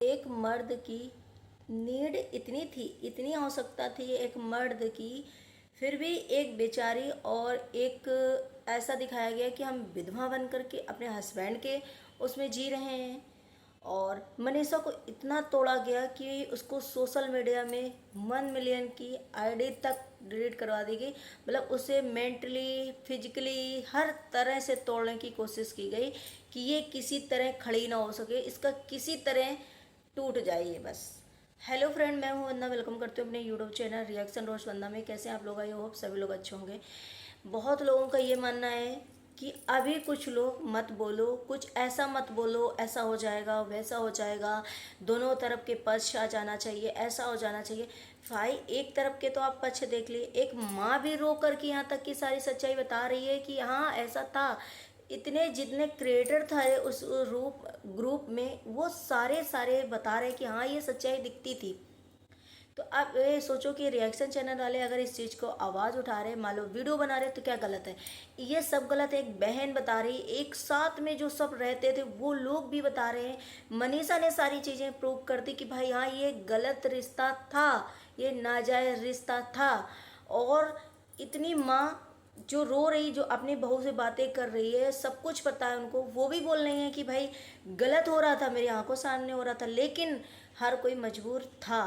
एक मर्द की नीड इतनी थी, इतनी आवश्यकता थी एक मर्द की, फिर भी एक बेचारी और एक ऐसा दिखाया गया कि हम विधवा बन करके अपने हस्बैंड के उसमें जी रहे हैं। और मनीषा को इतना तोड़ा गया कि उसको सोशल मीडिया में 1 मिलियन की आईडी तक डिलीट करवा दी गई। मतलब उसे मेंटली, फिजिकली हर तरह से तोड़ने की कोशिश की गई कि ये किसी तरह खड़ी ना हो सके, इसका किसी तरह टूट जाइए बस। हेलो फ्रेंड, मैं हूँ वंदना। वेलकम करती हूँ अपने यूट्यूब चैनल रिएक्शन रोज वंदना में। कैसे हैं आप लोग? आई होप सभी लोग अच्छे होंगे। बहुत लोगों का ये मानना है कि अभी कुछ लोग मत बोलो, कुछ ऐसा मत बोलो, ऐसा हो जाएगा, वैसा हो जाएगा, दोनों तरफ के पक्ष आ जाना चाहिए, ऐसा हो जाना चाहिए। भाई एक तरफ के तो आप पक्ष देख लिए, एक माँ भी रो कर के यहाँ तक की सारी सच्चाई बता रही है कि हाँ ऐसा था। इतने जितने क्रिएटर थे उस रूप ग्रुप में, वो सारे सारे बता रहे कि हाँ ये सच्चाई दिखती थी। तो आप ये सोचो कि रिएक्शन चैनल वाले अगर इस चीज़ को आवाज़ उठा रहे, मान लो वीडियो बना रहे, तो क्या गलत है? ये सब गलत है। एक बहन बता रही, एक साथ में जो सब रहते थे वो लोग भी बता रहे हैं। मनीषा ने सारी चीज़ें प्रूव कर दी कि भाई हाँ ये गलत रिश्ता था, ये नाजायज़ रिश्ता था। और इतनी माँ जो रो रही, जो अपनी बहू से बातें कर रही है, सब कुछ पता है उनको, वो भी बोल रही हैं कि भाई गलत हो रहा था, मेरी आंखों सामने हो रहा था, लेकिन हर कोई मजबूर था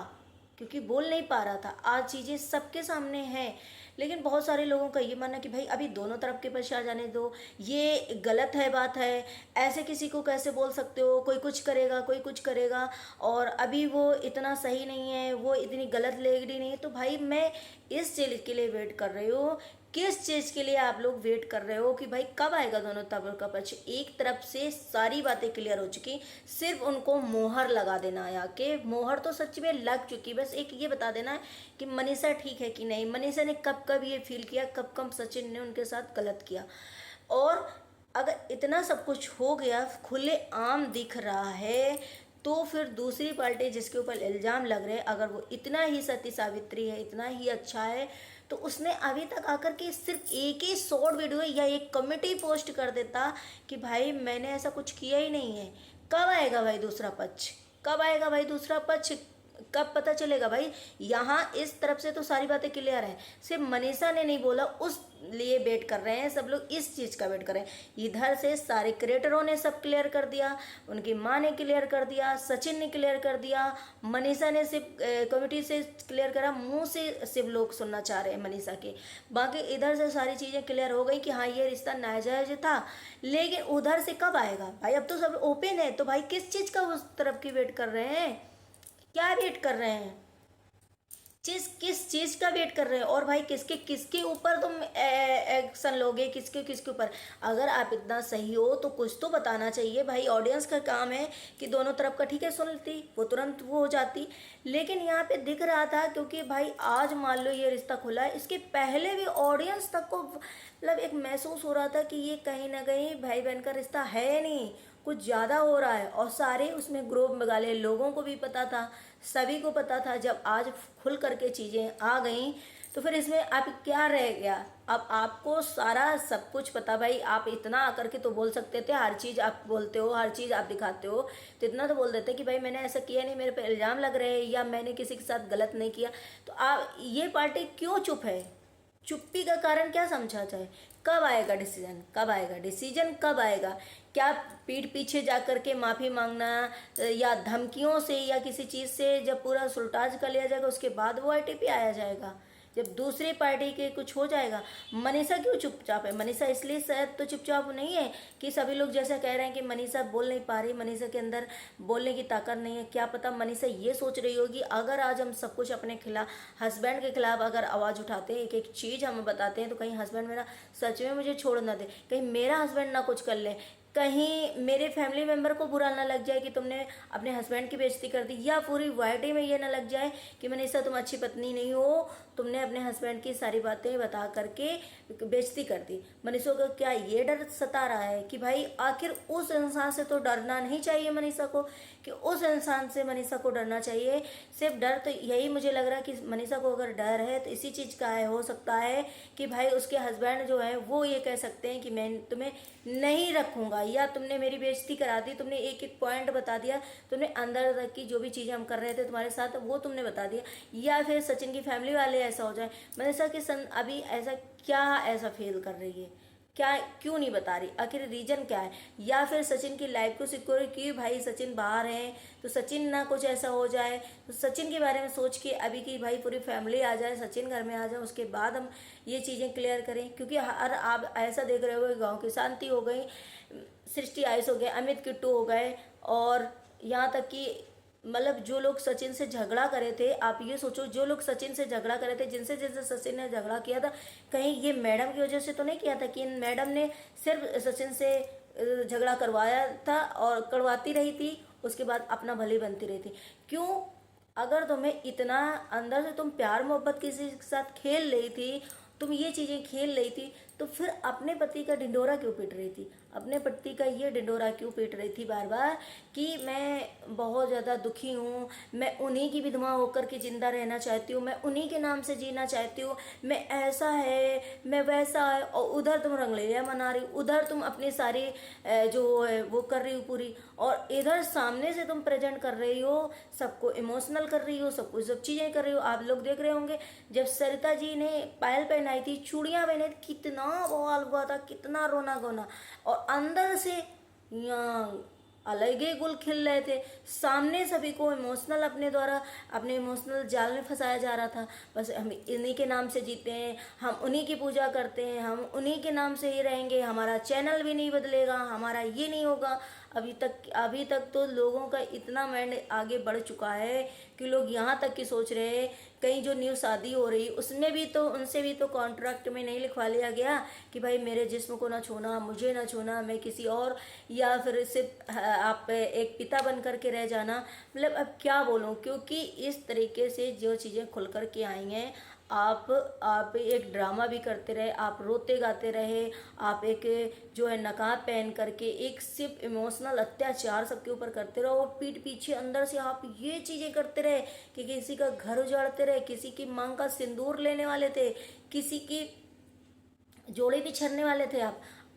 क्योंकि बोल नहीं पा रहा था। आज चीज़ें सबके सामने हैं, लेकिन बहुत सारे लोगों का ये मानना कि भाई अभी दोनों तरफ के पक्ष आ जाने दो, ये गलत है, बात है, ऐसे किसी को कैसे बोल सकते हो, कोई कुछ करेगा, कोई कुछ करेगा, और अभी वो इतना सही नहीं है, वो इतनी गलत लेडी नहीं है। तो भाई मैं इस चीज़ के लिए वेट कर रही हूँ। किस चीज़ के लिए आप लोग वेट कर रहे हो कि भाई कब आएगा दोनों तरफ का पक्ष? एक तरफ से सारी बातें क्लियर हो चुकी, सिर्फ उनको मोहर लगा देना है। आके मोहर तो सच में लग चुकी, बस एक ये बता देना है कि मनीषा ठीक है कि नहीं, मनीषा ने कब कब ये फील किया, कब कब सचिन ने उनके साथ गलत किया। और अगर इतना सब कुछ हो गया, खुले आम दिख रहा है, तो फिर दूसरी पार्टी जिसके ऊपर इल्ज़ाम लग रहे हैं, अगर वो इतना ही सती सावित्री है, इतना ही अच्छा है, तो उसने अभी तक आकर के सिर्फ एक ही शॉर्ट वीडियो या एक कमेटी पोस्ट कर देता कि भाई मैंने ऐसा कुछ किया ही नहीं है। कब आएगा भाई दूसरा पक्ष? कब आएगा भाई दूसरा पक्ष? कब पता चलेगा भाई? यहाँ इस तरफ से तो सारी बातें क्लियर हैं, सिर्फ मनीषा ने नहीं बोला, उस लिए वेट कर रहे हैं सब लोग, इस चीज़ का वेट कर रहे हैं। इधर से सारे क्रिएटरों ने सब क्लियर कर दिया, उनकी माँ ने क्लियर कर दिया, सचिन ने क्लियर कर दिया, मनीषा ने सिर्फ कमेटी से क्लियर करा, मुंह से सिर्फ लोग सुनना चाह रहे हैं मनीषा के। बाकी इधर से सारी चीज़ें क्लियर हो गई कि हाँ ये रिश्ता नाजायज था। लेकिन उधर से कब आएगा भाई? अब तो सब ओपन है, तो भाई किस चीज़ का उस तरफ की वेट कर रहे हैं? क्या वेट कर रहे हैं? किस चीज का वेट कर रहे हैं? और भाई किसके किसके ऊपर तुम एक्शन लोगे, किसके किसके ऊपर? अगर आप इतना सही हो तो कुछ तो बताना चाहिए भाई। ऑडियंस का काम है कि दोनों तरफ का ठीक है सुन लेती, वो तुरंत वो हो जाती। लेकिन यहाँ पे दिख रहा था, क्योंकि भाई आज मान लो ये रिश्ता खुला है, इसके पहले भी ऑडियंस तक को मतलब एक महसूस हो रहा था कि ये कहीं ना कहीं भाई बहन का रिश्ता है नहीं, कुछ ज़्यादा हो रहा है। और सारे उसमें ग्रुप में गाले लोगों को भी पता था, सभी को पता था। जब आज खुल करके चीज़ें आ गई, तो फिर इसमें आप क्या रह गया? अब आपको सारा सब कुछ पता भाई। आप इतना आकर के तो बोल सकते थे, हर चीज़ आप बोलते हो, हर चीज़ आप दिखाते हो, तो इतना तो बोल देते कि भाई मैंने ऐसा किया नहीं, मेरे पे इल्ज़ाम लग रहे हैं, या मैंने किसी के साथ गलत नहीं किया। तो आप ये पार्टी क्यों चुप है? चुप्पी का कारण क्या समझा जाए? कब आएगा डिसीजन? कब आएगा डिसीजन? कब आएगा? क्या पीठ पीछे जा कर के माफ़ी मांगना, या धमकियों से, या किसी चीज़ से जब पूरा सुलटाज कर लिया जाएगा उसके बाद वो आईटीपी आया जाएगा, जब दूसरी पार्टी के कुछ हो जाएगा? मनीषा क्यों चुपचाप है? मनीषा इसलिए शायद तो चुपचाप नहीं है कि सभी लोग जैसा कह रहे हैं कि मनीषा बोल नहीं पा रही, मनीषा के अंदर बोलने की ताकत नहीं है। क्या पता मनीषा ये सोच रही होगी, अगर आज हम सब कुछ अपने खिलाफ, हस्बैंड के खिलाफ अगर आवाज़ उठाते हैं, एक एक चीज़ हम बताते हैं, तो कहीं हस्बैंड मेरा सच में मुझे छोड़ ना दे, कहीं मेरा हस्बैंड ना कुछ कर ले, कहीं मेरे फैमिली मेम्बर को बुरा ना लग जाए कि तुमने अपने हस्बैंड की बेइज्जती कर दी, या पूरी वाइटी में ये ना लग जाए कि मनीषा तुम अच्छी पत्नी नहीं हो, तुमने अपने हस्बैंड की सारी बातें बता करके बेइज्जती कर दी। मनीषा को क्या ये डर सता रहा है कि भाई आखिर उस इंसान से तो डरना नहीं चाहिए मनीषा को, कि उस इंसान से मनीषा को डरना चाहिए? सिर्फ डर तो यही मुझे लग रहा है कि मनीषा को अगर डर है तो इसी चीज़ का है। हो सकता है कि भाई उसके हस्बैंड जो है वो ये कह सकते हैं कि मैं तुम्हें नहीं रखूँगा, भैया तुमने मेरी बेइज्जती करा दी, तुमने एक एक पॉइंट बता दिया, तुमने अंदर तक की जो भी चीज़ें हम कर रहे थे तुम्हारे साथ वो तुमने बता दिया। या फिर सचिन की फैमिली वाले ऐसा हो जाए, मनीषा के अभी ऐसा क्या ऐसा फेल कर रही है, क्या क्यों नहीं बता रही, आखिर रीजन क्या है। या फिर सचिन की लाइफ को सिक्योर की भाई सचिन बाहर है तो सचिन ना कुछ ऐसा हो जाए, तो सचिन के बारे में सोच के अभी की भाई पूरी फैमिली आ जाए, सचिन घर में आ जाए, उसके बाद हम ये चीज़ें क्लियर करें। क्योंकि हर आप ऐसा देख रहे हो गाँव की शांति हो गई, सृष्टि आयुष हो गए, अमित किट्टू हो गए, और यहाँ तक कि मतलब जो लोग सचिन से झगड़ा करे थे, आप ये सोचो जो लोग सचिन से झगड़ा करे थे, जिनसे जिनसे सचिन ने झगड़ा किया था, कहीं ये मैडम की वजह से तो नहीं किया था कि मैडम ने सिर्फ सचिन से झगड़ा करवाया था और करवाती रही थी, उसके बाद अपना भली बनती रही थी। क्यों? अगर तुम्हें इतना अंदर से तुम प्यार मोहब्बत किसी के साथ खेल रही थी, तुम ये चीज़ें खेल रही थी, तो फिर अपने पति का ढिंढोरा क्यों पीट रही थी? अपने पति का ये ढिंढोरा क्यों पीट रही थी बार बार कि मैं बहुत ज़्यादा दुखी हूँ, मैं उन्हीं की विधवा होकर के ज़िंदा रहना चाहती हूँ, मैं उन्हीं के नाम से जीना चाहती हूँ, मैं ऐसा है, मैं वैसा है, और उधर तुम रंगलीला मना रही हो, उधर तुम अपनी सारी जो है वो कर रही हो पूरी, और इधर सामने से तुम प्रेजेंट कर रही हो, सबको इमोशनल कर रही हो, सब कुछ सब चीज़ें कर रही हो। आप लोग देख रहे होंगे जब सरिता जी ने पायल पहनाई थी, चूड़ियाँ पहने थी, कितना बवाल हुआ था, कितना रोना गोना, और अंदर से यहाँ अलग ही गुल खिल रहे थे। सामने सभी को इमोशनल अपने द्वारा अपने इमोशनल जाल में फंसाया जा रहा था। बस हम इन्हीं के नाम से जीते हैं, हम उन्हीं की पूजा करते हैं, हम उन्हीं के नाम से ही रहेंगे, हमारा चैनल भी नहीं बदलेगा, हमारा ये नहीं होगा। अभी तक तो लोगों का इतना माइंड आगे बढ़ चुका है कि लोग यहाँ तक की सोच रहे हैं, कहीं जो न्यू शादी हो रही उसमें भी तो उनसे भी तो कॉन्ट्रैक्ट में नहीं लिखवा लिया गया कि भाई मेरे जिस्म को ना छूना, मुझे ना छूना, मैं किसी और, या फिर सिर्फ आप एक पिता बन करके रह जाना। मतलब अब क्या बोलूँ, क्योंकि इस तरीके से जो चीज़ें खुल कर के आई हैं, आप एक ड्रामा भी करते रहे, आप रोते गाते रहे, आप एक जो है नकाब पहन करके एक सिर्फ इमोशनल अत्याचार सबके ऊपर करते रहो, और पीठ पीछे अंदर से आप ये चीज़ें करते रहे कि किसी का घर उजाड़ते रहे, किसी की मांग का सिंदूर लेने वाले थे, किसी की जोड़े बिछड़ने वाले थे।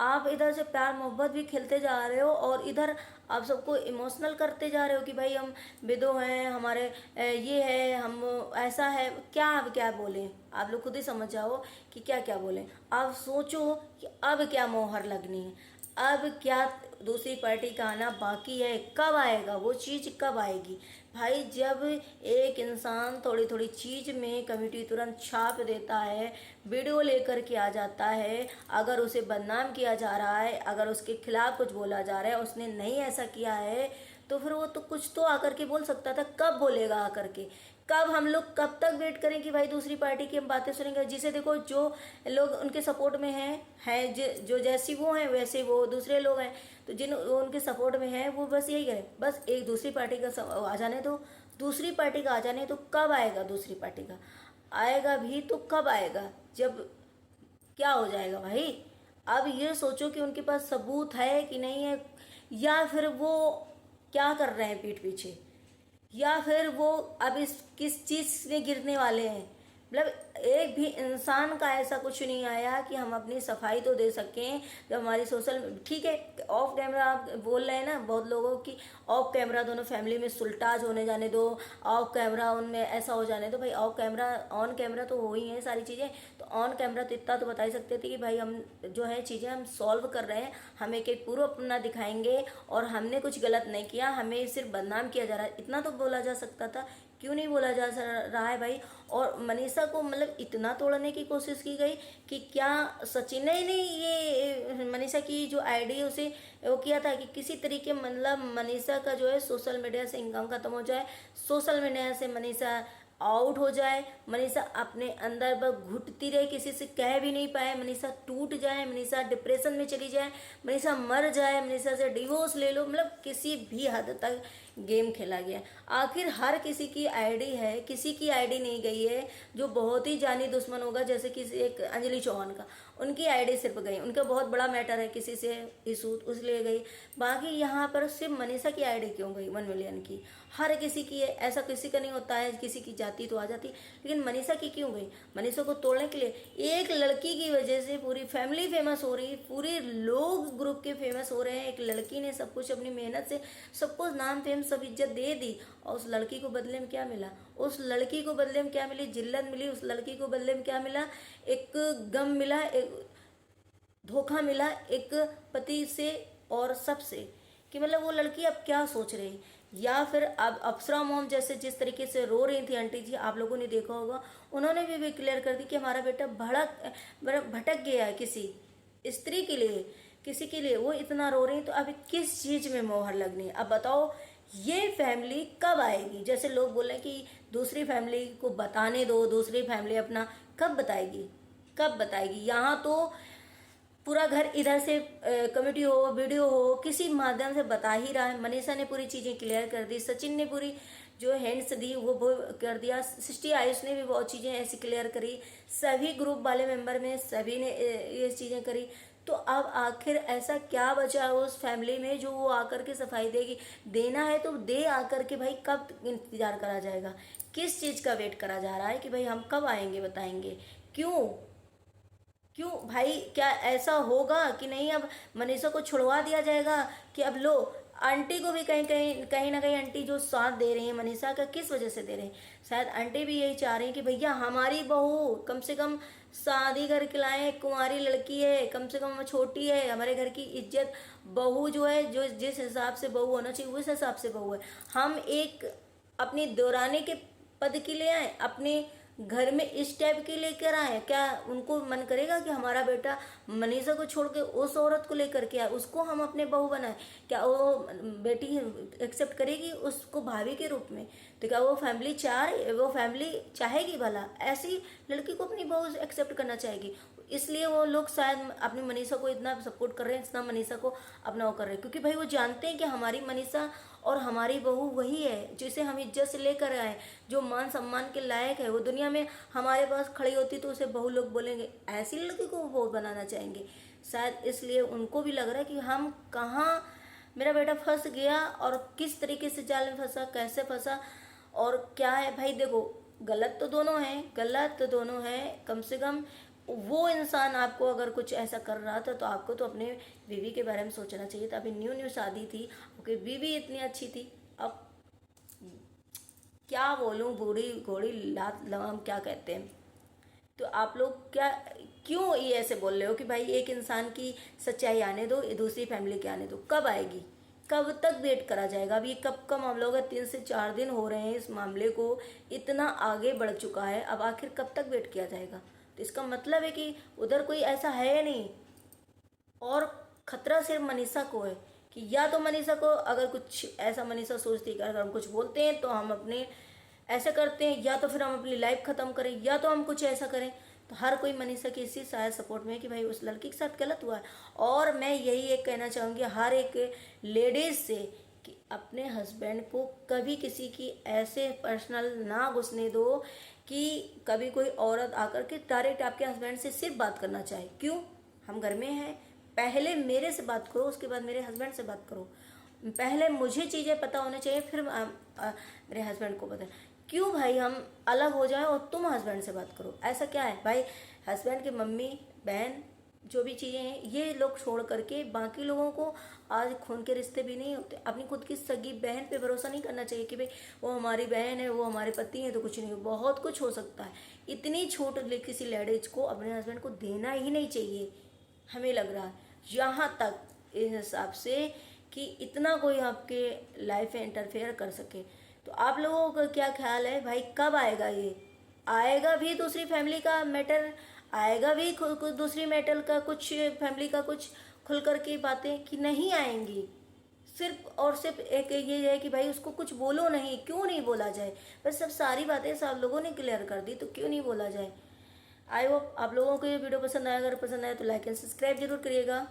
आप इधर से प्यार मोहब्बत भी खेलते जा रहे हो, और इधर आप सबको इमोशनल करते जा रहे हो कि भाई हम विदो हैं, हमारे ये है, हम ऐसा है। क्या अब क्या बोलें, आप लोग खुद ही समझ जाओ कि क्या क्या बोलें। आप सोचो कि अब क्या मोहर लगनी है, अब क्या दूसरी पार्टी का आना बाकी है, कब आएगा वो चीज़, कब आएगी भाई? जब एक इंसान थोड़ी थोड़ी चीज़ में कमेटी तुरंत छाप देता है, वीडियो लेकर के आ जाता है, अगर उसे बदनाम किया जा रहा है, अगर उसके खिलाफ कुछ बोला जा रहा है, उसने नहीं ऐसा किया है, तो फिर वो तो कुछ तो आकर के बोल सकता था। कब बोलेगा आकर के? कब हम लोग कब तक वेट करें कि भाई दूसरी पार्टी की हम बातें सुनेंगे? जिसे देखो जो लोग उनके सपोर्ट में हैं जो जैसी वो हैं वैसे वो दूसरे लोग हैं, तो जिन वो उनके सपोर्ट में हैं वो बस यही करें, बस एक दूसरी पार्टी का आ जाने दो, दूसरी पार्टी का आ जाने तो कब आएगा? दूसरी पार्टी का आएगा भी तो कब आएगा? जब क्या हो जाएगा भाई? अब ये सोचो कि उनके पास सबूत है कि नहीं है, या फिर वो क्या कर रहे हैं पीठ पीछे, या फिर वो अब इस किस चीज़ में गिरने वाले हैं। मतलब एक भी इंसान का ऐसा कुछ नहीं आया कि हम अपनी सफाई तो दे सकें। जब हमारी सोशल, ठीक है ऑफ कैमरा आप बोल रहे हैं ना बहुत लोगों की, ऑफ कैमरा दोनों फैमिली में सुलटाज होने जाने दो, ऑफ कैमरा उनमें ऐसा हो जाने दो। भाई ऑफ कैमरा ऑन कैमरा तो हो ही है सारी चीज़ें, तो ऑन कैमरा तो इतना तो बता ही सकते थे कि भाई हम जो है चीज़ें हम सॉल्व कर रहे हैं, हम एक एक पूरा अपना दिखाएंगे और हमने कुछ गलत नहीं किया, हमें सिर्फ बदनाम किया जा रहा है, इतना तो बोला जा सकता था। क्यों नहीं बोला जा रहा है भाई? और मनीषा को मतलब इतना तोड़ने की कोशिश की गई कि क्या सचिन ने नहीं, ये मनीषा की जो आईडी है उसे वो किया था कि किसी तरीके मतलब मनीषा का जो है सोशल मीडिया से इनकम खत्म हो जाए, सोशल मीडिया से मनीषा आउट हो जाए, मनीषा अपने अंदर पर घुटती रहे, किसी से कह भी नहीं पाए, मनीषा टूट जाए, मनीषा डिप्रेशन में चली जाए, मनीषा मर जाए, मनीषा से डिवोर्स ले लो, मतलब किसी भी हद तक गेम खेला गया है। आखिर हर किसी की आईडी है, किसी की आईडी नहीं गई है जो बहुत ही जानी दुश्मन होगा, जैसे किसी एक अंजलि चौहान का, उनकी आईडी सिर्फ गई, उनका बहुत बड़ा मैटर है किसी से इशू, उसलिए गई। बाकी यहाँ पर सिर्फ मनीषा की आईडी क्यों गई 1 मिलियन की? हर किसी की है, ऐसा किसी का नहीं होता है, किसी की जाती तो आ जाती, लेकिन मनीषा की क्यों गई? मनीषा को तोड़ने के लिए एक लड़की की वजह से पूरी फैमिली फेमस हो रही, पूरे लोग ग्रुप के फेमस हो रहे हैं। एक लड़की ने सब कुछ अपनी मेहनत से सबको नाम फेम सब इज्जत दे दी, और उस लड़की को बदले में क्या मिला? उस लड़की को बदले में क्या मिली? जिल्लत मिली। उस लड़की को बदले में क्या मिला? एक गम मिला, एक धोखा मिला, एक पति से और सबसे, कि मतलब वो लड़की अब क्या सोच रही। या फिर अब अप्सरा मॉम जैसे जिस तरीके से रो रही थी आंटी जी, आप लोगों ने देखा होगा, उन्होंने भी क्लियर कर दी कि हमारा बेटा भटक गया है किसी स्त्री के लिए, किसी के लिए वो इतना रो रही है, तो अभी किस चीज में मोहर लगनी है? अब बताओ ये फैमिली कब आएगी? जैसे लोग बोले कि दूसरी फैमिली को बताने दो, दूसरी फैमिली अपना कब बताएगी, कब बताएगी? यहाँ तो पूरा घर इधर से कमेटी हो, वीडियो हो, किसी माध्यम से बता ही रहा है। मनीषा ने पूरी चीजें क्लियर कर दी, सचिन ने पूरी जो हैंड्स दी वो कर दिया, सृष्टि आयुष ने भी बहुत चीजें ऐसी क्लियर करी, सभी ग्रुप वाले मेंबर में सभी ने ये चीजें करी। तो अब आखिर ऐसा क्या बचा है उस फैमिली में जो वो आकर के सफाई देगी? देना है तो दे आकर के भाई, कब इंतजार करा जाएगा? किस चीज का वेट करा जा रहा है कि भाई हम कब आएंगे, बताएंगे? क्यों क्यों भाई? क्या ऐसा होगा कि नहीं अब मनीषा को छुड़वा दिया जाएगा कि अब लो? आंटी को भी कहीं ना कहीं आंटी जो साथ दे रही है मनीषा का, किस वजह से दे रहे हैं? शायद आंटी भी यही चाह रही है कि भैया हमारी बहू कम से कम शादी करके लाए, कुंवारी लड़की है, कम से कम छोटी है, हमारे घर की इज्जत, बहू जो है, जो जिस हिसाब से बहू होना चाहिए उस हिसाब से बहू है। हम एक अपनी दौराने के पद के लिए आए, अपने घर में इस टाइप के लेकर आए? क्या उनको मन करेगा कि हमारा बेटा मनीषा को छोड़ के उस औरत को लेकर के आए, उसको हम अपने बहू बनाए? क्या वो बेटी एक्सेप्ट करेगी उसको भाभी के रूप में? तो क्या वो फैमिली चाहेगी भला ऐसी लड़की को अपनी बहू एक्सेप्ट करना चाहेगी? इसलिए वो लोग शायद अपनी मनीषा को इतना सपोर्ट कर रहे हैं, इतना मनीषा को अपना वो कर रहे हैं, क्योंकि भाई वो जानते हैं कि हमारी मनीषा और हमारी बहू वही है जिसे हम इज्जत से लेकर आए, जो मान सम्मान के लायक है। वो दुनिया में हमारे पास खड़ी होती तो उसे बहू लोग बोलेंगे, ऐसी लड़की को वो बहू बनाना चाहेंगे। शायद इसलिए उनको भी लग रहा है कि हम कहाँ मेरा बेटा फंस गया, और किस तरीके से जाल में फंसा, कैसे फंसा, और क्या है। भाई देखो, गलत तो दोनों हैं, गलत तो दोनों हैं। कम से कम वो इंसान आपको अगर कुछ ऐसा कर रहा था तो आपको तो अपने बीवी के बारे में सोचना चाहिए था। अभी न्यू न्यू शादी थी, ओके, बीवी इतनी अच्छी थी। अब क्या बोलूं, बूढ़ी घोड़ी लात लगाम क्या कहते हैं। तो आप लोग क्या, क्यों ये ऐसे बोल रहे हो कि भाई एक इंसान की सच्चाई आने दो, दूसरी फैमिली के आने दो? कब आएगी, कब तक वेट करा जाएगा? अब ये कब का मामला होगा? 3 से 4 दिन हो रहे हैं इस मामले को, इतना आगे बढ़ चुका है, अब आखिर कब तक वेट किया जाएगा? तो इसका मतलब है कि उधर कोई ऐसा है नहीं, और खतरा सिर्फ मनीषा को है कि या तो मनीषा को अगर कुछ ऐसा मनीषा सोचती है कि अगर हम कुछ बोलते हैं तो हम अपने ऐसे करते हैं, या तो फिर हम अपनी लाइफ खत्म करें, या तो हम कुछ ऐसा करें। तो हर कोई मनीषा की इसी शायद सपोर्ट में है कि भाई उस लड़की के साथ गलत हुआ है। और मैं यही एक कहना चाहूँगी हर एक लेडीज से कि अपने हस्बैंड को कभी किसी की ऐसे पर्सनल ना घुसने दो कि कभी कोई औरत आकर के डायरेक्ट आपके हस्बैंड से सिर्फ बात करना चाहे। क्यों? हम घर में हैं, पहले मेरे से बात करो, उसके बाद मेरे हस्बैंड से बात करो। पहले मुझे चीज़ें पता होनी चाहिए, फिर मेरे हस्बैंड को पता। क्यों भाई हम अलग हो जाएं और तुम हस्बैंड से बात करो? ऐसा क्या है भाई? हस्बैंड की मम्मी बहन जो भी चीज़ें हैं ये लोग छोड़ करके बाकी लोगों को, आज खून के रिश्ते भी नहीं होते, अपनी खुद की सगी बहन पे भरोसा नहीं करना चाहिए कि भाई वो हमारी बहन है, वो हमारे पति हैं तो कुछ नहीं, बहुत कुछ हो सकता है। इतनी छूट किसी लेडीज को अपने हस्बैंड को देना ही नहीं चाहिए, हमें लग रहा है। यहाँ तक इस हिसाब से कि इतना कोई आपके लाइफ में इंटरफेयर कर सके। तो आप लोगों का क्या ख्याल है भाई, कब आएगा ये? आएगा भी दूसरी फैमिली का मैटर, आएगा भी दूसरी मैटर का कुछ, फैमिली का कुछ खुल कर की बातें, कि नहीं आएंगी? सिर्फ और सिर्फ एक ये है कि भाई उसको कुछ बोलो नहीं, क्यों नहीं बोला जाए? बस सब सारी बातें सब लोगों ने क्लियर कर दी, तो क्यों नहीं बोला जाए? आई होप आप लोगों को ये वीडियो पसंद आया, अगर पसंद आया तो लाइक एंड सब्सक्राइब जरूर करिएगा।